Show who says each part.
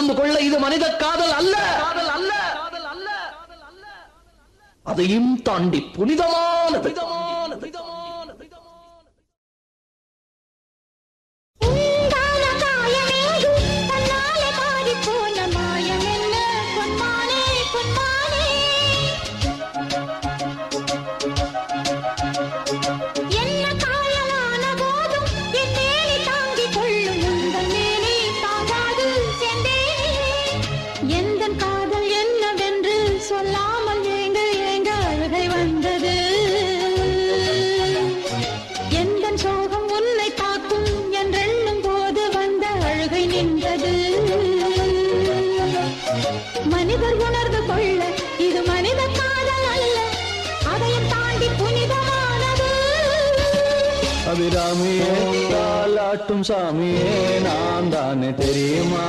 Speaker 1: புரிந்து கொள்ள இது மனித காதல் அல்ல, அதையும் தாண்டி புனிதமானது.
Speaker 2: சொல்லாமல் ஏங்க ஏங்க அழுகை வந்தது. எந்த சோகம் உன்னை காக்கும் என்றெண்ணும் போது வந்த அழுகை நின்றது. மனிதர் உணர்ந்து கொள்ள இது மனித காதல் அல்ல, அதையும் தாண்டி புனிதமானது.
Speaker 3: அபிராமியே தாலாட்டும் சாமியே நான் தானே தெரியுமா?